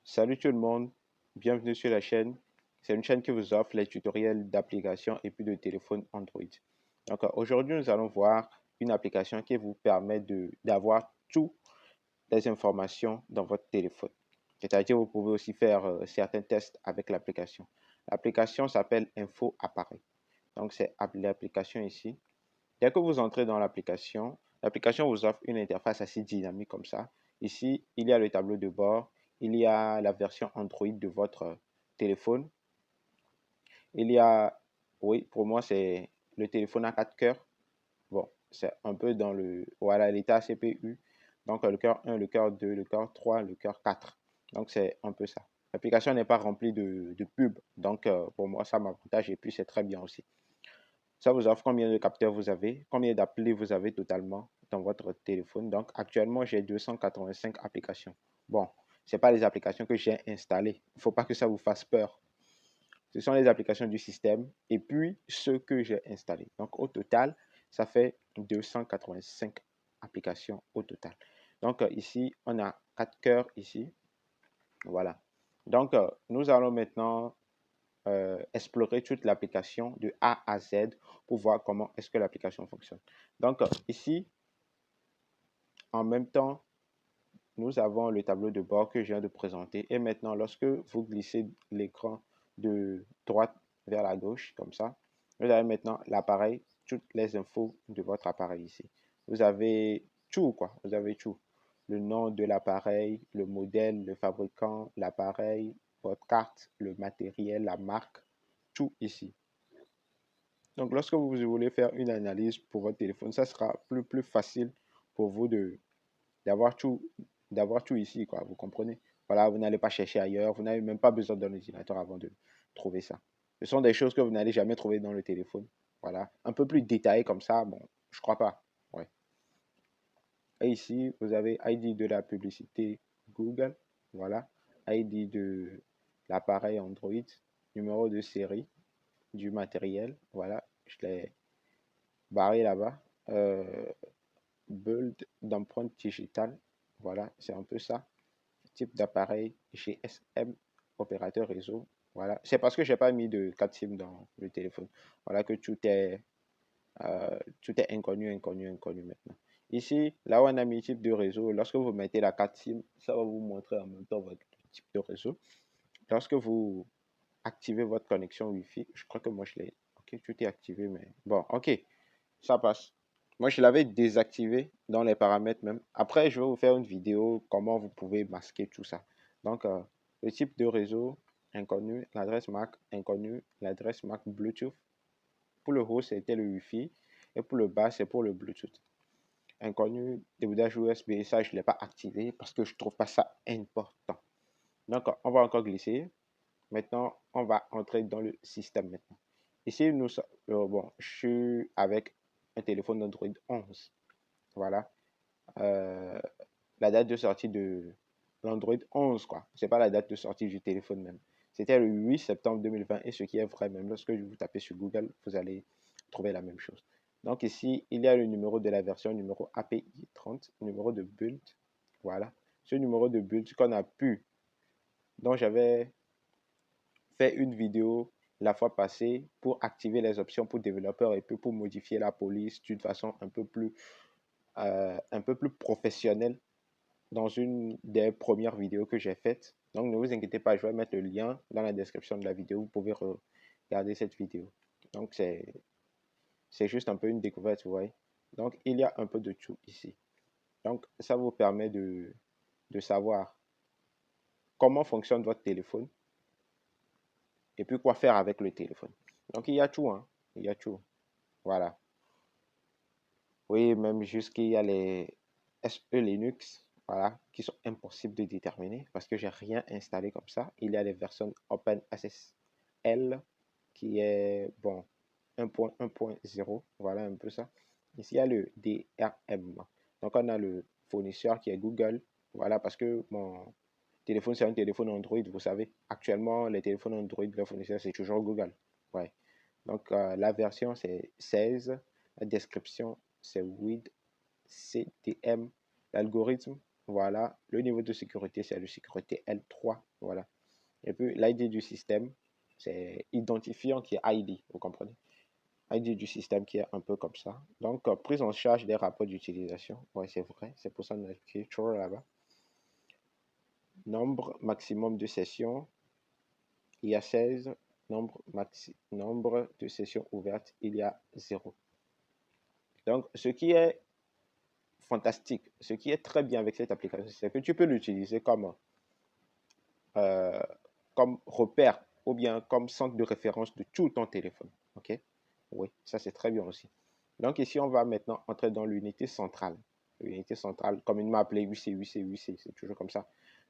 Salut tout le monde, bienvenue sur la chaîne. C'est une chaîne qui vous offre les tutoriels d'applications et puis de téléphones Android. Donc aujourd'hui, nous allons voir une application qui vous permet d'avoir toutes les informations dans votre téléphone. C'est-à-dire, vous pouvez aussi faire certains tests avec l'application. L'application s'appelle Info Appareil. Donc, c'est l'application ici. Dès que vous entrez dans l'application vous offre une interface assez dynamique comme ça. Ici, il y a le tableau de bord, il y a la version Android de votre téléphone. Il y a, oui, pour moi, c'est le téléphone à 4 cœurs. Bon, c'est un peu dans voilà, l'état CPU. Donc, le cœur 1, le cœur 2, le cœur 3, le cœur 4. Donc, c'est un peu ça. L'application n'est pas remplie de pubs. Donc, pour moi, ça m'avantage et puis c'est très bien aussi. Ça vous offre combien de capteurs vous avez, combien d'applis vous avez totalement dans votre téléphone. Donc, actuellement, j'ai 285 applications. Bon, ce pas les applications que j'ai installées. Il ne faut pas que ça vous fasse peur. Ce sont les applications du système et puis ceux que j'ai installés. Donc, au total, ça fait 285 applications au total. Donc, ici, on a 4 cœurs ici. Voilà. Donc, nous allons maintenant explorer toute l'application de A à Z pour voir comment est-ce que l'application fonctionne. Donc ici, en même temps, nous avons le tableau de bord que je viens de présenter. Et maintenant, lorsque vous glissez l'écran de droite vers la gauche, comme ça, vous avez maintenant l'appareil, toutes les infos de votre appareil ici. Vous avez tout, quoi. Vous avez tout. Le nom de l'appareil, le modèle, le fabricant, l'appareil, votre carte, le matériel, la marque, tout ici. Donc, lorsque vous voulez faire une analyse pour votre téléphone, ça sera plus facile pour vous d'avoir tout, d'avoir tout ici, quoi. Vous comprenez? Voilà, vous n'allez pas chercher ailleurs. Vous n'avez même pas besoin d'un ordinateur avant de trouver ça. Ce sont des choses que vous n'allez jamais trouver dans le téléphone. Voilà. Un peu plus détaillé comme ça, bon, je crois pas. Ouais. Et ici, vous avez ID de la publicité Google. Voilà. ID de l'appareil Android. Numéro de série du matériel. Voilà. Je l'ai barré là-bas. Build d'empreinte digitale. Voilà, c'est un peu ça. Type d'appareil GSM, opérateur réseau. Voilà, c'est parce que je n'ai pas mis de 4 SIM dans le téléphone. Voilà que tout est inconnu maintenant. Ici, là où on a mis type de réseau, lorsque vous mettez la 4 SIM, ça va vous montrer en même temps votre type de réseau. Lorsque vous activez votre connexion Wi-Fi, je crois que moi je l'ai. Ok, tout est activé, mais bon, ok, ça passe. Moi, je l'avais désactivé dans les paramètres même. Après, je vais vous faire une vidéo comment vous pouvez masquer tout ça. Donc, le type de réseau inconnu, l'adresse MAC inconnue, l'adresse MAC Bluetooth. Pour le haut, c'était le Wi-Fi. Et pour le bas, c'est pour le Bluetooth. Inconnu, déboudage USB, ça, je ne l'ai pas activé parce que je ne trouve pas ça important. Donc, on va encore glisser. Maintenant, on va entrer dans le système maintenant. Ici, bon, je suis avec un téléphone Android 11. Voilà. Euh, la date de sortie de l'Android 11, quoi. C'est pas la date de sortie du téléphone même. C'était le 8 septembre 2020 et ce qui est vrai, même lorsque vous tapez sur Google, vous allez trouver la même chose. Donc ici, il y a le numéro de la version, numéro API 30, numéro de build. Voilà. Ce numéro de build qu'on a pu, dont j'avais fait une vidéo la fois passée pour activer les options pour développeurs et puis pour modifier la police d'une façon un peu plus professionnelle dans une des premières vidéos que j'ai faites. Donc ne vous inquiétez pas, je vais mettre le lien dans la description de la vidéo. Vous pouvez regarder cette vidéo. Donc c'est juste un peu une découverte, vous voyez. Donc il y a un peu de tout ici. Donc ça vous permet de savoir comment fonctionne votre téléphone et puis quoi faire avec le téléphone. Donc il y a tout, hein. Il y a tout. Voilà. Oui, même jusqu'il y a les SE Linux, voilà, qui sont impossibles de déterminer parce que j'ai rien installé comme ça. Il y a les versions OpenSSL qui est, bon, 1.1.0, voilà un peu ça. Ici, il y a le DRM. Donc, on a le fournisseur qui est Google, voilà, parce que mon téléphone, c'est un téléphone Android, vous savez. Actuellement, les téléphones Android, le fournisseur, c'est toujours Google. Ouais. Donc, la version, c'est 16. La description, c'est with CTM. L'algorithme, voilà. Le niveau de sécurité, c'est le sécurité L3, voilà. Et puis l'ID du système, c'est identifiant qui est ID, vous comprenez? ID du système qui est un peu comme ça. Donc, prise en charge des rapports d'utilisation. Ouais, c'est vrai, c'est pour ça qu'on a écrit toujours là-bas. Nombre maximum de sessions, il y a 16. Nombre de sessions ouvertes, il y a 0. Donc, ce qui est fantastique, ce qui est très bien avec cette application, c'est que tu peux l'utiliser euh, comme repère ou bien comme centre de référence de tout ton téléphone. OK? Oui, ça c'est très bien aussi. Donc ici, on va maintenant entrer dans l'unité centrale. L'unité centrale, communément appelée UC, UC, UC, c'est toujours comme ça.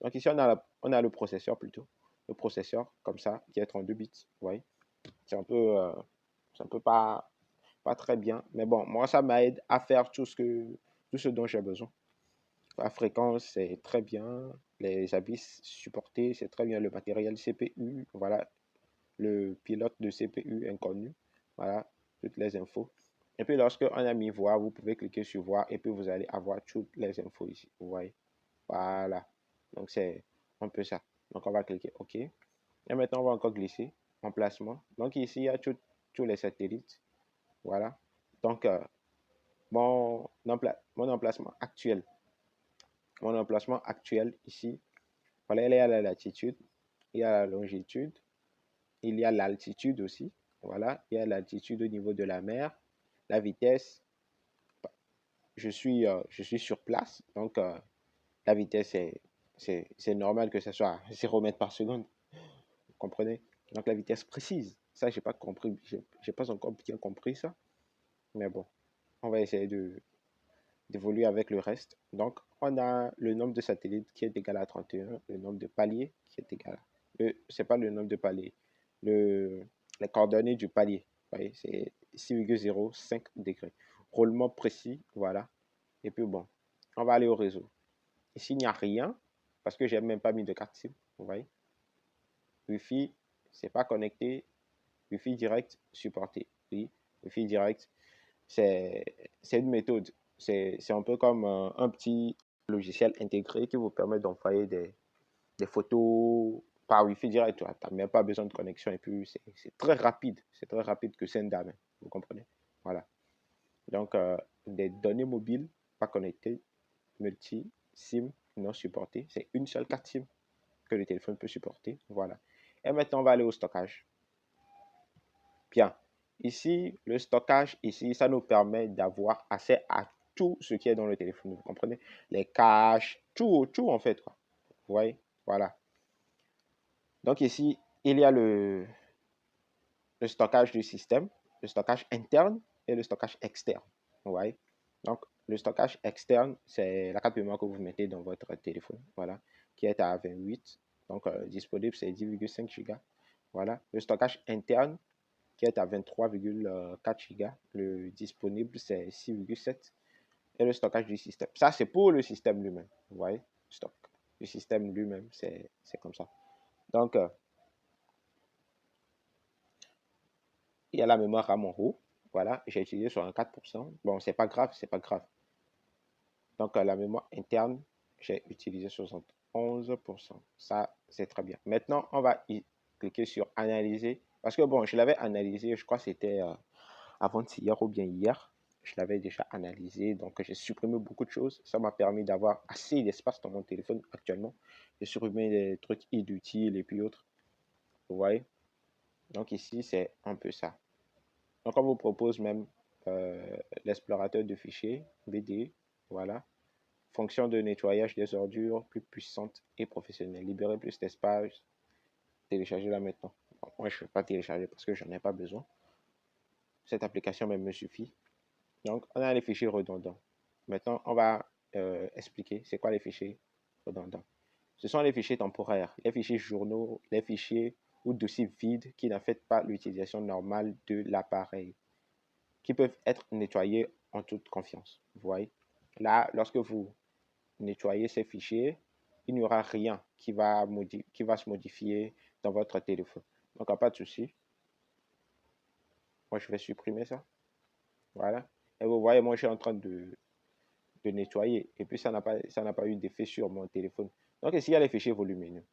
Donc ici, on a le processeur plutôt. Le processeur, comme ça, qui est 32 bits. Oui, c'est un peu pas très bien. Mais bon, moi, ça m'aide à faire tout ce dont j'ai besoin. La fréquence, c'est très bien. Les abysses supportés, c'est très bien. Le matériel CPU, voilà. Le pilote de CPU inconnu, voilà. Toutes les infos. Et puis, lorsque on a mis voir, vous pouvez cliquer sur voir et puis vous allez avoir toutes les infos ici. Vous voyez? Voilà. Donc, c'est un peu ça. Donc, on va cliquer OK. Et maintenant, on va encore glisser emplacement. Donc, ici, il y a tous les satellites. Voilà. Donc, mon emplacement actuel. Mon emplacement actuel ici, voilà, il y a la latitude, il y a la longitude, il y a l'altitude aussi. Voilà, il y a l'altitude au niveau de la mer, la vitesse. Je suis sur place, donc la vitesse, c'est normal que ce soit 0 mètres par seconde. Vous comprenez? Donc la vitesse précise. Ça, j'ai pas compris, j'ai pas encore bien compris ça. Mais bon, on va essayer d'évoluer avec le reste. Donc, on a le nombre de satellites qui est égal à 31, le nombre de paliers qui est égal à... C'est pas le nombre de paliers, les coordonnées du palier. Vous voyez, c'est 6,05 degrés. Roulement précis, voilà. Et puis bon, on va aller au réseau. Ici, il n'y a rien parce que j'ai même pas mis de carte SIM. Vous voyez, Wi-Fi, c'est pas connecté. Wi-Fi direct supporté. Oui, Wi-Fi direct, c'est une méthode. C'est un peu comme un petit logiciel intégré qui vous permet d'envoyer des photos par Wi-Fi direct. Tu n'as même pas besoin de connexion et puis c'est très rapide. C'est très rapide que Sendam. Vous comprenez? Voilà. Donc, des données mobiles pas connectées, multi, SIM non supportées. C'est une seule carte SIM que le téléphone peut supporter. Voilà. Et maintenant, on va aller au stockage. Bien. Ici, le stockage, ici, ça nous permet d'avoir accès à tout ce qui est dans le téléphone. Vous comprenez? Les caches, tout en fait, quoi. Vous voyez? Voilà. Donc ici, il y a le stockage du système, le stockage interne et le stockage externe. Vous voyez? Donc, le stockage externe, c'est la carte mémoire que vous mettez dans votre téléphone, voilà, qui est à 28. Donc, disponible, c'est 10,5 Go. Voilà. Le stockage interne, qui est à 23,4 Go. Le disponible, c'est 6,7. Et le stockage du système. Ça, c'est pour le système lui-même. Vous voyez? Stock. Le système lui-même, c'est comme ça. Donc, il y a la mémoire RAM en haut. Voilà, j'ai utilisé sur un 4%. Bon, c'est pas grave, c'est pas grave. Donc, la mémoire interne, j'ai utilisé 71%. Ça, c'est très bien. Maintenant, on va y cliquer sur analyser. Parce que bon, je l'avais analysé, je crois que c'était avant-hier ou bien hier. Je l'avais déjà analysé, donc j'ai supprimé beaucoup de choses. Ça m'a permis d'avoir assez d'espace dans mon téléphone actuellement. J'ai supprimé des trucs inutiles et puis autres. Vous voyez? Donc ici, c'est un peu ça. Donc on vous propose même l'explorateur de fichiers, BD, voilà. Fonction de nettoyage des ordures plus puissante et professionnelle. Libérer plus d'espace. Télécharger là maintenant. Bon, moi, je ne vais pas télécharger parce que je n'en ai pas besoin. Cette application même me suffit. Donc, on a les fichiers redondants. Maintenant, on va expliquer c'est quoi les fichiers redondants. Ce sont les fichiers temporaires, les fichiers journaux, les fichiers ou dossiers vides qui n'affectent pas l'utilisation normale de l'appareil, qui peuvent être nettoyés en toute confiance. Vous voyez? Là, lorsque vous nettoyez ces fichiers, il n'y aura rien qui va se modifier dans votre téléphone. Donc, pas de souci. Moi, je vais supprimer ça. Voilà. Et vous voyez, moi, je suis en train de nettoyer. Et puis, ça n'a pas eu d'effet sur mon téléphone. Donc, ici, il y a les fichiers volumineux.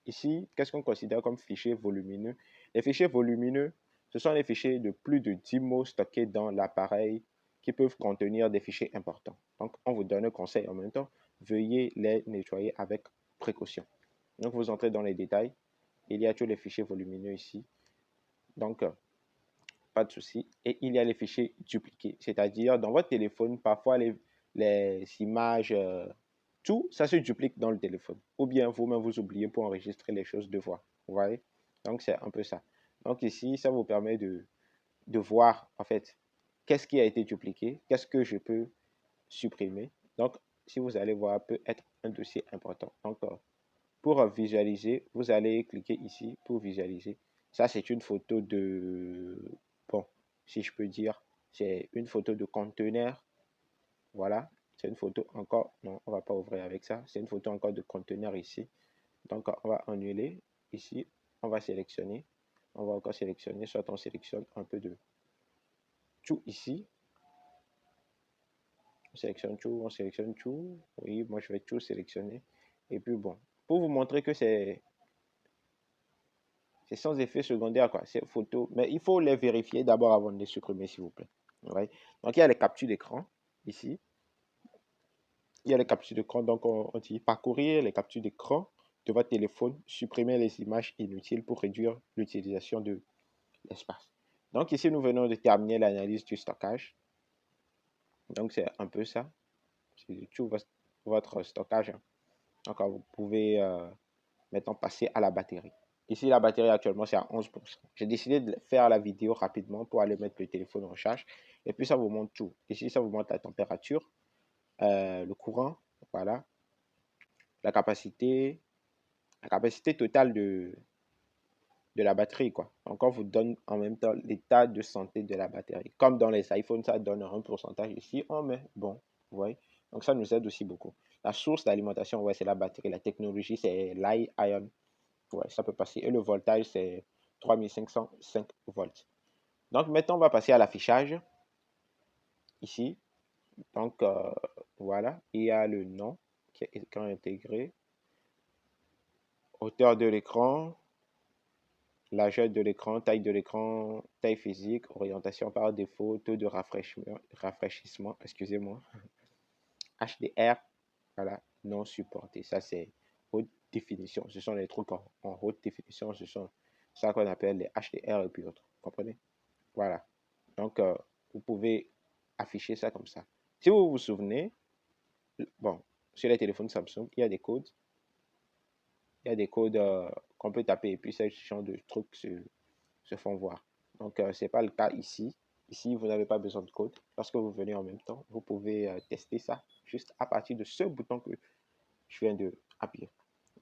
Ici, qu'est-ce qu'on considère comme fichiers volumineux? Les fichiers volumineux, ce sont les fichiers de plus de 10 mots stockés dans l'appareil qui peuvent contenir des fichiers importants. Donc, on vous donne un conseil en même temps. Veuillez les nettoyer avec précaution. Donc, vous entrez dans les détails. Il y a tous les fichiers volumineux ici. Donc, pas de souci. Et il y a les fichiers dupliqués. C'est-à-dire, dans votre téléphone, parfois, les images, tout, ça se duplique dans le téléphone. Ou bien vous-même, vous oubliez pour enregistrer les choses deux fois. Vous voyez? Donc, c'est un peu ça. Donc, ici, ça vous permet de voir, en fait, qu'est-ce qui a été dupliqué, qu'est-ce que je peux supprimer. Donc, si vous allez voir, peut être un dossier important. Donc, pour visualiser, vous allez cliquer ici pour visualiser. Ça, c'est une photo de, bon, si je peux dire, c'est une photo de conteneur. Voilà, c'est une photo encore, non, on va pas ouvrir avec ça. C'est une photo encore de conteneur ici. Donc, on va annuler. Ici, on va sélectionner. On va encore sélectionner, soit on sélectionne un peu de tout ici. On sélectionne tout, on sélectionne tout. Oui, moi, je vais tout sélectionner. Et puis, bon, pour vous montrer que c'est sans effet secondaire, quoi, ces photos. Mais il faut les vérifier d'abord avant de les supprimer, s'il vous plaît. Ouais. Donc, il y a les captures d'écran, ici. Il y a les captures d'écran, donc on dit parcourir les captures d'écran de votre téléphone, supprimer les images inutiles pour réduire l'utilisation de l'espace. Donc, ici, nous venons de terminer l'analyse du stockage. Donc, c'est un peu ça. C'est tout votre stockage. Donc, vous pouvez maintenant passer à la batterie. Ici, la batterie actuellement, c'est à 11%. J'ai décidé de faire la vidéo rapidement pour aller mettre le téléphone en charge. Et puis, ça vous montre tout. Ici, ça vous montre la température, le courant, voilà, la capacité totale de la batterie, quoi. Donc, on vous donne en même temps l'état de santé de la batterie. Comme dans les iPhones, ça donne un pourcentage ici. On met, bon, vous voyez. Donc, ça nous aide aussi beaucoup. La source d'alimentation, ouais, c'est la batterie. La technologie, c'est l'ion. Ouais, ça peut passer. Et le voltage, c'est 3505 volts. Donc, maintenant, on va passer à l'affichage. Ici. Donc, voilà. Il y a le nom qui est écran intégré. Hauteur de l'écran. Largeur de l'écran, taille physique, orientation par défaut, taux de rafraîchissement, excusez-moi. HDR, voilà, non supporté. Ça, c'est haute définition. Ce sont les trucs en haute définition. Ce sont ça qu'on appelle les HDR et puis autres. Vous comprenez? Voilà. Donc, vous pouvez afficher ça comme ça. Si vous vous souvenez, bon, sur les téléphones Samsung, il y a des codes. Il y a des codes qu'on peut taper et puis ce genre de trucs se font voir. Donc, ce n'est pas le cas ici. Ici, vous n'avez pas besoin de code. Lorsque vous venez en même temps, vous pouvez tester ça juste à partir de ce bouton que je viens de appuyer.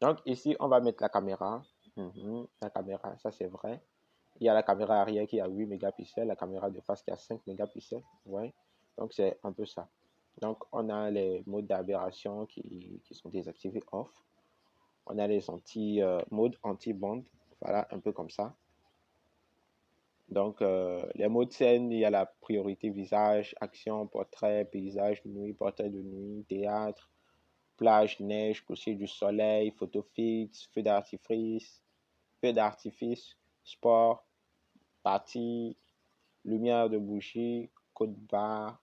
Donc, ici, on va mettre la caméra. La caméra, ça c'est vrai. Il y a la caméra arrière qui a 8 mégapixels, la caméra de face qui a 5 mégapixels. Ouais. Donc, c'est un peu ça. Donc, on a les modes d'aberration qui sont désactivés off. On a les modes anti-bande. Voilà, un peu comme ça. Donc, les modes scène, il y a la priorité visage, action, portrait, paysage, nuit, portrait de nuit, théâtre, plage, neige, coucher du soleil, photo fixe, feu d'artifice, sport, partie, lumière de bougie, code barre,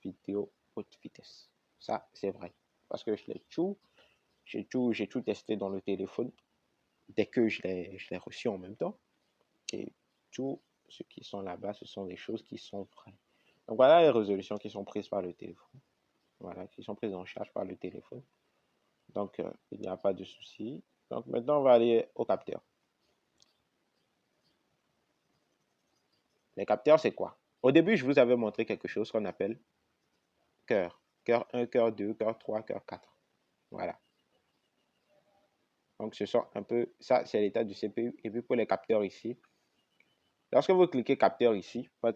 vidéo, haute vitesse. Ça, c'est vrai. Parce que j'ai tout testé dans le téléphone dès que je l'ai reçu en même temps. Et tout ce qui sont là-bas, ce sont des choses qui sont vraies. Donc voilà les résolutions qui sont prises par le téléphone. Voilà, qui sont prises en charge par le téléphone. Donc il n'y a pas de souci. Donc maintenant, on va aller au capteur. Les capteurs, c'est quoi? Au début, je vous avais montré quelque chose qu'on appelle cœur. Cœur 1, cœur 2, cœur 3, cœur 4. Voilà. Donc ce sont un peu, ça c'est l'état du CPU. Et puis pour les capteurs ici, lorsque vous cliquez capteur ici, pas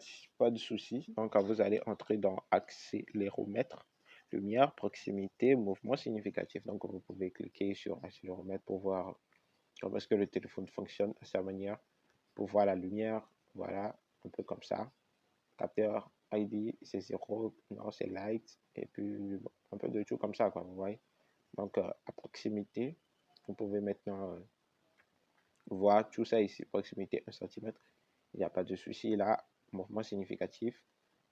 de souci. Donc, vous allez entrer dans accéléromètre, lumière, proximité, mouvement significatif. Donc, vous pouvez cliquer sur accéléromètre pour voir comment est-ce que le téléphone fonctionne à sa manière, pour voir la lumière. Voilà, un peu comme ça. Capteur ID, c'est 0, non, c'est light, et puis bon, un peu de tout comme ça, quoi, vous voyez. Donc, à proximité, vous pouvez maintenant voir tout ça ici, proximité 1 cm. Il n'y a pas de souci là, mouvement significatif.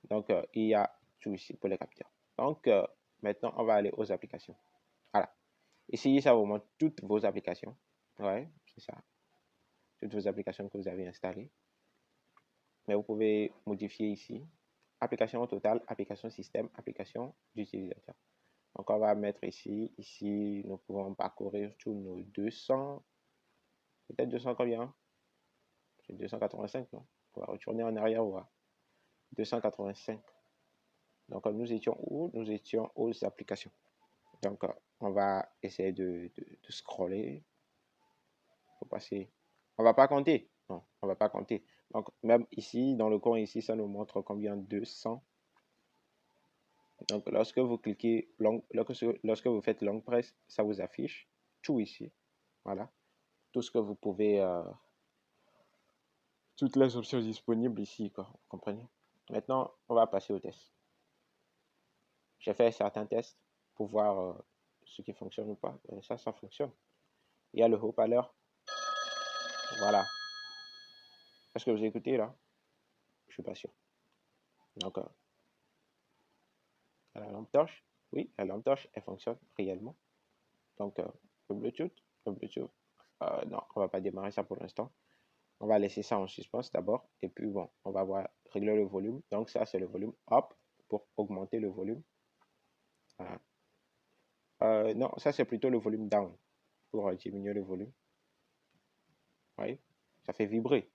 Donc, il y a tout ici pour les capteurs. Donc, maintenant, on va aller aux applications. Voilà. Ici, ça vous montre toutes vos applications. Ouais, c'est ça. Toutes vos applications que vous avez installées. Mais vous pouvez modifier ici. Application au total, application système, application d'utilisateur. Donc, on va mettre ici. Ici, nous pouvons parcourir tous nos 200. Peut-être 200 combien? C'est 285, non? On va retourner en arrière voir. 285. Donc, nous étions où? Nous étions aux applications. Donc, on va essayer de scroller. Faut passer. On va pas compter. Non, on va pas compter. Donc, même ici, dans le coin ici, ça nous montre combien? 200. Donc, lorsque vous cliquez, lorsque vous faites long press, ça vous affiche tout ici. Voilà. Tout ce que vous pouvez, toutes les options disponibles ici, quoi. Vous comprenez? Maintenant, on va passer au test. J'ai fait certains tests pour voir ce qui fonctionne ou pas. Ça fonctionne. Il y a le haut-parleur. Voilà. Est-ce que vous écoutez là? Je suis pas sûr. Donc, la lampe torche. Oui, la lampe torche, elle fonctionne réellement. Donc, le Bluetooth. Non, on va pas démarrer ça pour l'instant. On va laisser ça en suspens d'abord. Et puis, bon, on va voir régler le volume. Donc, ça, c'est le volume up pour augmenter le volume. Voilà. Non, ça, c'est plutôt le volume down pour diminuer le volume. Vous voyez? Ça fait vibrer.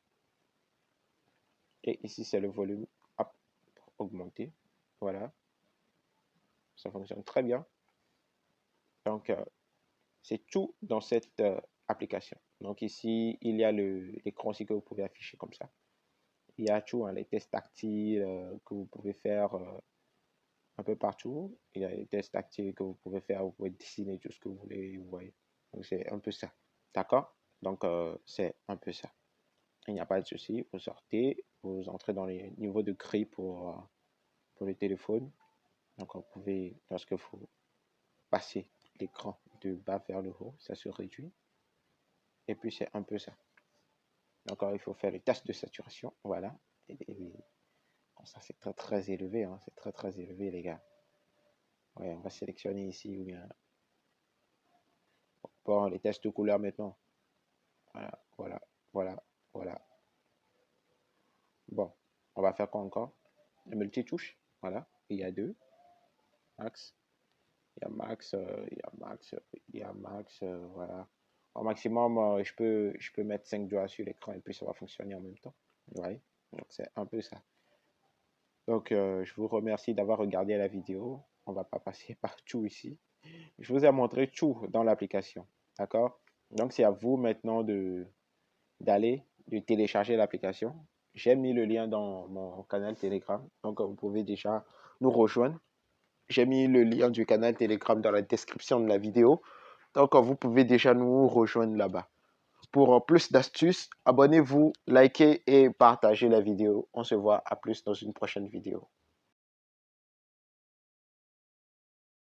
Et ici, c'est le volume up pour augmenter. Voilà. Ça fonctionne très bien. Donc, c'est tout dans cette application. Donc ici, il y a l'écran aussi que vous pouvez afficher comme ça. Il y a tout, hein, les tests tactiles que vous pouvez faire un peu partout. Il y a les tests tactiles que vous pouvez faire, vous pouvez dessiner tout ce que vous voulez, vous voyez. Donc c'est un peu ça. D'accord? Donc c'est un peu ça. Il n'y a pas de souci. Vous sortez, vous entrez dans les niveaux de gris pour le téléphone. Donc vous pouvez, lorsque vous passez l'écran de bas vers le haut, ça se réduit. Et puis c'est un peu ça. Donc il faut faire les tâches de saturation. Voilà. Bon, ça c'est très élevé. Hein. C'est très élevé les gars. Ouais, on va sélectionner ici ou bien. Bon, les tests de couleur maintenant. Voilà. Bon, on va faire quoi encore? Le multitouche. Voilà. Il y a 2. Max. Il y a max. Voilà. Au maximum, je peux mettre 5 doigts sur l'écran et puis ça va fonctionner en même temps. Ouais. Donc c'est un peu ça. Donc je vous remercie d'avoir regardé la vidéo. On va pas passer partout ici. Je vous ai montré tout dans l'application. D'accord? Donc c'est à vous maintenant de télécharger l'application. J'ai mis le lien dans mon canal Telegram. Donc vous pouvez déjà nous rejoindre. J'ai mis le lien du canal Telegram dans la description de la vidéo. Donc vous pouvez déjà nous rejoindre là-bas. Pour plus d'astuces, abonnez-vous, likez et partagez la vidéo. On se voit à plus dans une prochaine vidéo.